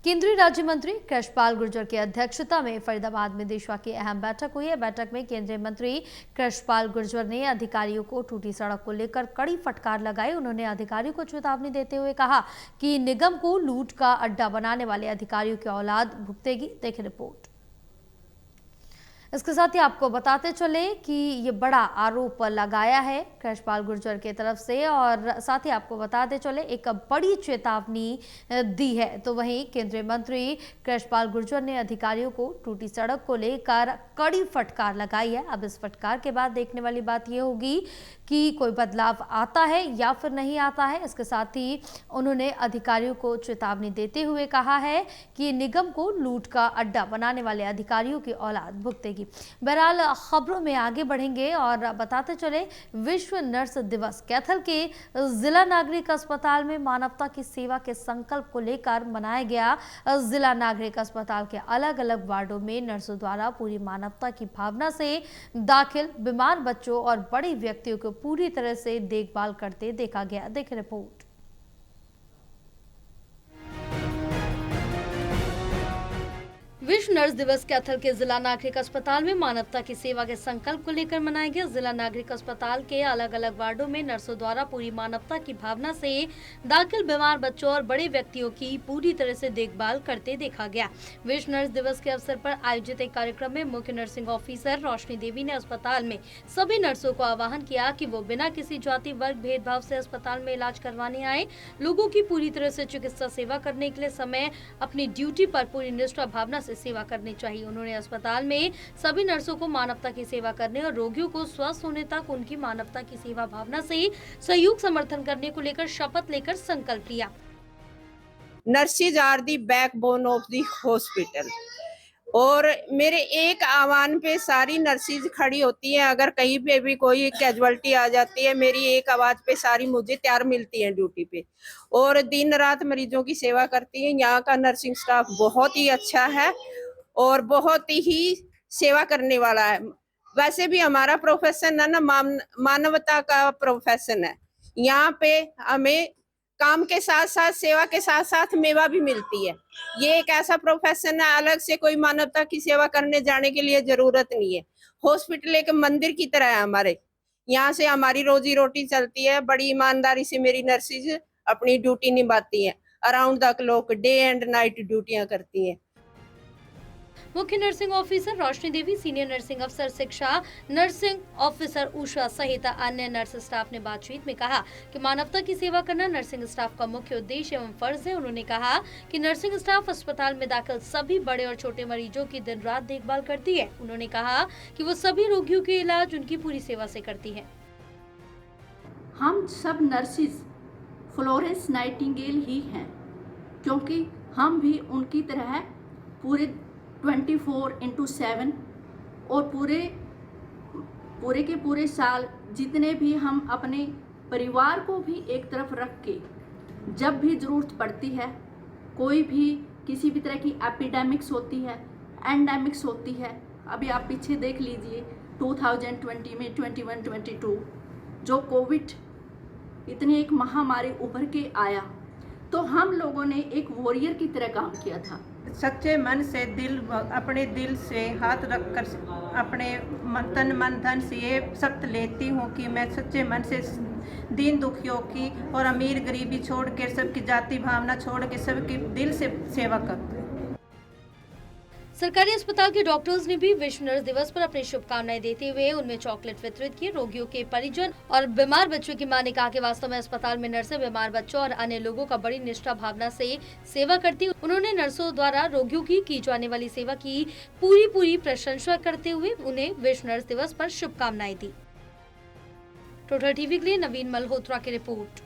केंद्रीय राज्य मंत्री कृष्णपाल गुर्जर की अध्यक्षता में फरीदाबाद में देशवा की अहम बैठक हुई है। बैठक में केंद्रीय मंत्री कृष्णपाल गुर्जर ने अधिकारियों को टूटी सड़क को लेकर कड़ी फटकार लगाई। उन्होंने अधिकारियों को चेतावनी देते हुए कहा कि निगम को लूट का अड्डा बनाने वाले अधिकारियों की औलाद भुगतेगी। देखें रिपोर्ट। इसके साथ ही आपको बताते चले कि ये बड़ा आरोप लगाया है कृष्णपाल गुर्जर की तरफ से, और साथ ही आपको बताते चले एक बड़ी चेतावनी दी है। तो वहीं केंद्रीय मंत्री कृष्णपाल गुर्जर ने अधिकारियों को टूटी सड़क को लेकर कड़ी फटकार लगाई है। अब इस फटकार के बाद देखने वाली बात यह होगी कि कोई बदलाव आता है या फिर नहीं आता है। इसके साथ ही उन्होंने अधिकारियों को चेतावनी देते हुए कहा है कि निगम को लूट का अड्डा बनाने वाले अधिकारियों की औलाद भुगतेगी। बहरहाल खबरों में आगे बढ़ेंगे और बताते चले, विश्व नर्स दिवस कैथल के जिला नागरिक अस्पताल में मानवता की सेवा के संकल्प को लेकर मनाया गया। जिला नागरिक अस्पताल के अलग अलग वार्डों में नर्सों द्वारा पूरी मानवता की भावना से दाखिल बीमार बच्चों और बड़े व्यक्तियों को पूरी तरह से देखभाल करते देखा गया। देखें रिपोर्ट। विश्व नर्स दिवस कैथल के जिला नागरिक अस्पताल में मानवता की सेवा के संकल्प को लेकर मनाया गया। जिला नागरिक अस्पताल के अलग अलग वार्डों में नर्सों द्वारा पूरी मानवता की भावना से दाखिल बीमार बच्चों और बड़े व्यक्तियों की पूरी तरह से देखभाल करते देखा गया। विश्व नर्स दिवस के अवसर पर आयोजित एक कार्यक्रम में मुख्य नर्सिंग ऑफिसर रोशनी देवी ने अस्पताल में सभी नर्सों को आह्वान किया कि वो बिना किसी जाति वर्ग भेदभाव से अस्पताल में इलाज करवाने आए लोगों की पूरी तरह से चिकित्सा सेवा करने के लिए समय अपनी ड्यूटी पर पूरी निष्ठा भावना से सेवा करनी चाहिए। उन्होंने अस्पताल में सभी नर्सों को मानवता की सेवा करने और रोगियों को स्वस्थ होने तक उनकी मानवता की सेवा भावना से सहयोग समर्थन करने को लेकर शपथ लेकर संकल्प लिया। Nurses are the backbone of the hospital, और मेरे एक आह्वान पे सारी नर्सेज खड़ी होती हैं। अगर कहीं पे भी कोई कैजुअलिटी आ जाती है, मेरी एक आवाज पे सारी मुझे तैयार मिलती है ड्यूटी पे, और दिन रात मरीजों की सेवा करती हैं। यहाँ का नर्सिंग स्टाफ बहुत ही अच्छा है और बहुत ही सेवा करने वाला है। वैसे भी हमारा प्रोफेशन है ना, मानवता का प्रोफेशन है। यहाँ पे हमें काम के साथ साथ सेवा के साथ साथ मेवा भी मिलती है। ये एक ऐसा प्रोफेशन है, अलग से कोई मानवता की सेवा करने जाने के लिए जरूरत नहीं है। हॉस्पिटल एक मंदिर की तरह है हमारे, यहाँ से हमारी रोजी रोटी चलती है। बड़ी ईमानदारी से मेरी नर्सेज अपनी ड्यूटी निभाती है। Around the clock day and night ड्यूटियां करती हैं। मुख्य nursing officer Roshni Devi, senior nursing अफसर शिक्षा, नर्सिंग ऑफिसर उषा सहित अन्य नर्स स्टाफ ने बातचीत में कहा कि मानवता की सेवा करना नर्सिंग स्टाफ का मुख्य उद्देश्य एवं फर्ज है। उन्होंने कहा कि नर्सिंग स्टाफ अस्पताल में दाखिल सभी बड़े और छोटे मरीजों की दिन रात देखभाल करती है। उन्होंने कहा कि वो सभी रोगियों के इलाज उनकी पूरी सेवा से करती है। हम सब नर्सिस फ्लोरेंस नाइटिंगेल ही हैं, क्योंकि हम भी उनकी तरह पूरे 24/7 और पूरे के पूरे साल जितने भी हम अपने परिवार को भी एक तरफ रख के जब भी ज़रूरत पड़ती है, कोई भी किसी भी तरह की एपिडेमिक्स होती है, एंडेमिक्स होती है। अभी आप पीछे देख लीजिए 2020 में 21-22 जो कोविड इतनी एक महामारी उभर के आया, तो हम लोगों ने एक वॉरियर की तरह काम किया था। सच्चे मन से अपने दिल से हाथ रखकर अपने तन मन धन से ये सख्त लेती हूँ कि मैं सच्चे मन से दीन दुखियों की और अमीर गरीबी छोड़ के सबकी जाति भावना छोड़ के सबकी दिल से सेवा करती हूँ। सरकारी अस्पताल के डॉक्टर्स ने भी विश्व नर्स दिवस पर अपनी शुभकामनाएं देते हुए उनमें चॉकलेट वितरित किए। रोगियों के परिजन और बीमार बच्चों की मां ने कहा कि वास्तव में अस्पताल में नर्सें बीमार बच्चों और अन्य लोगों का बड़ी निष्ठा भावना से सेवा करती। उन्होंने नर्सों द्वारा रोगियों की जाने वाली सेवा की पूरी प्रशंसा करते हुए उन्हें विश्व नर्स दिवस पर शुभकामनाएं दी। टोटल टीवी के लिए नवीन मल्होत्रा की रिपोर्ट।